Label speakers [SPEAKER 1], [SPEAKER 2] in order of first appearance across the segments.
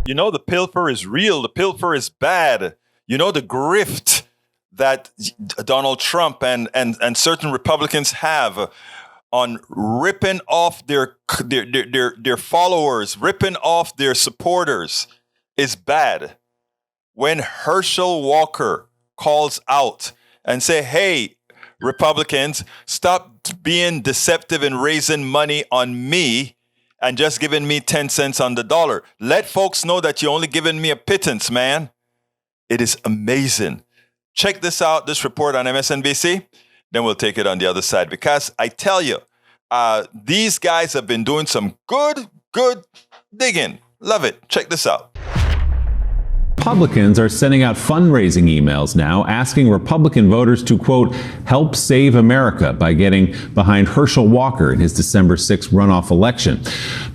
[SPEAKER 1] You know, the pilfer is real. The pilfer is bad. You know, the grift that Donald Trump and certain Republicans have on ripping off their followers, ripping off their supporters is bad. When Herschel Walker calls out and say, hey, Republicans, stop being deceptive and raising money on me and just giving me 10 cents on the dollar. Let folks know that you're only giving me a pittance, man. It is amazing. Check this out, this report on MSNBC. Then we'll take it on the other side. Because I tell you, these guys have been doing some good digging. Love it. Check this out.
[SPEAKER 2] Republicans are sending out fundraising emails now asking Republican voters to, quote, help save America by getting behind Herschel Walker in his December 6th runoff election.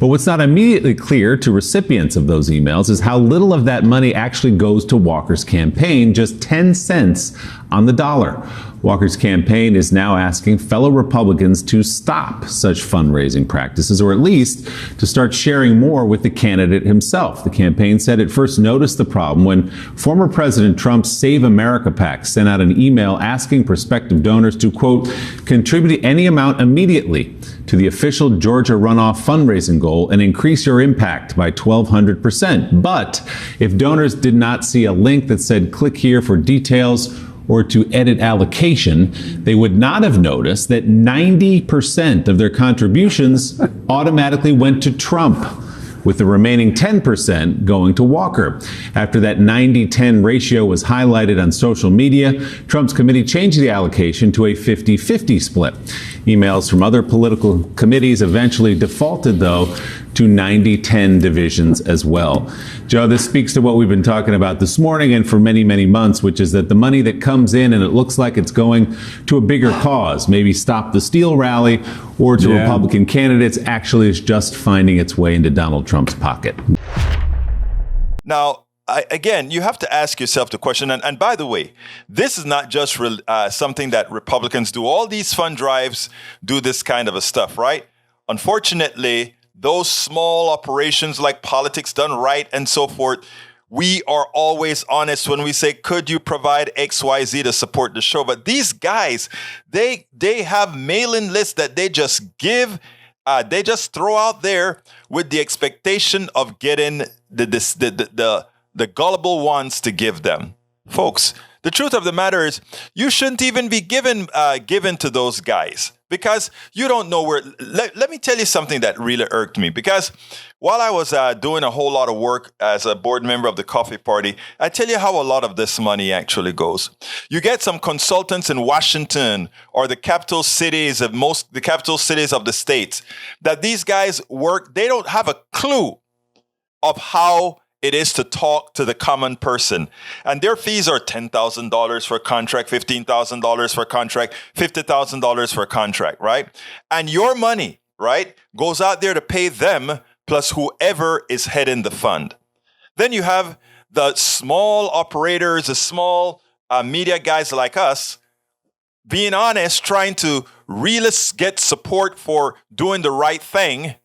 [SPEAKER 2] But what's not immediately clear to recipients of those emails is how little of that money actually goes to Walker's campaign, just 10 cents on the dollar. Walker's campaign is now asking fellow Republicans to stop such fundraising practices, or at least to start sharing more with the candidate himself. The campaign said it first noticed the problem when former President Trump's Save America PAC sent out an email asking prospective donors to, quote, contribute any amount immediately to the official Georgia runoff fundraising goal and increase your impact by 1,200%. But if donors did not see a link that said click here for details or to edit allocation, they would not have noticed that 90% of their contributions automatically went to Trump, with the remaining 10% going to Walker. After that 90-10 ratio was highlighted on social media, Trump's committee changed the allocation to a 50-50 split. Emails from other political committees eventually defaulted, though, to 90-10 divisions as well. Joe, this speaks to what we've been talking about this morning and for many, many months, which is that the money that comes in and it looks like it's going to a bigger cause, maybe stop the steel rally, or to Republican candidates, actually is just finding its way into Donald Trump's pocket.
[SPEAKER 1] Now, again, you have to ask yourself the question, and by the way, this is not just something that Republicans do. All these fund drives do this kind of a stuff, right? Unfortunately, those small operations like Politics Done Right and so forth, we are always honest when we say, could you provide XYZ to support the show? But these guys, they have mailing lists that they just give, they just throw out there with the expectation of getting the gullible ones to give them. Folks, the truth of the matter is you shouldn't even be given to those guys, because you don't know where. Let me tell you something that really irked me, because while I was doing a whole lot of work as a board member of the Coffee Party, I tell you how a lot of this money actually goes. You get some consultants in Washington or the capital cities of the states that these guys work. They don't have a clue of how it is to talk to the common person. And their fees are $10,000 for a contract, $15,000 for a contract, $50,000 for a contract, right? And your money, right, goes out there to pay them plus whoever is heading the fund. Then you have the small operators, the small media guys like us, being honest, trying to really get support for doing the right thing.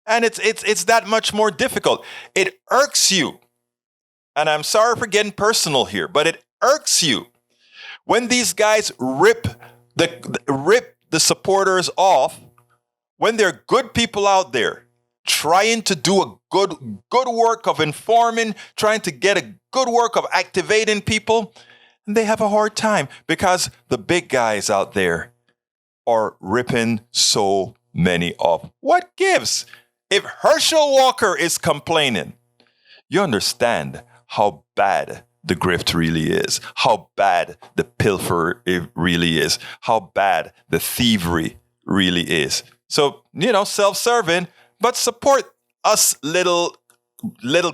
[SPEAKER 1] And it's that much more difficult. It irks you. And I'm sorry for getting personal here, but it irks you when these guys rip the supporters off, when there are good people out there trying to do a good work of informing, trying to get a good work of activating people, and they have a hard time because the big guys out there are ripping so many off. What gives? If Herschel Walker is complaining, you understand how bad the grift really is, how bad the pilfer really is, how bad the thievery really is. So, self-serving, but support us little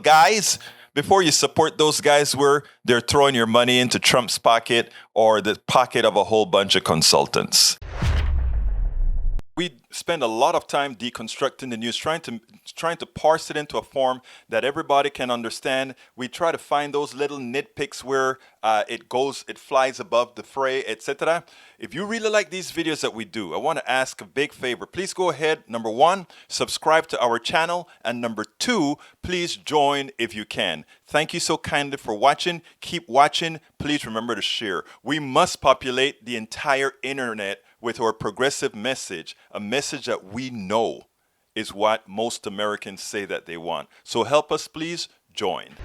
[SPEAKER 1] guys before you support those guys where they're throwing your money into Trump's pocket or the pocket of a whole bunch of consultants. We spend a lot of time deconstructing the news, trying to parse it into a form that everybody can understand. We try to find those little nitpicks where it flies above the fray, etc. If you really like these videos that we do, I want to ask a big favor. Please go ahead. Number one, subscribe to our channel, and number two, please join if you can. Thank you so kindly for watching. Keep watching. Please remember to share. We must populate the entire internet with our progressive message, a message that we know is what most Americans say that they want. So help us, please join.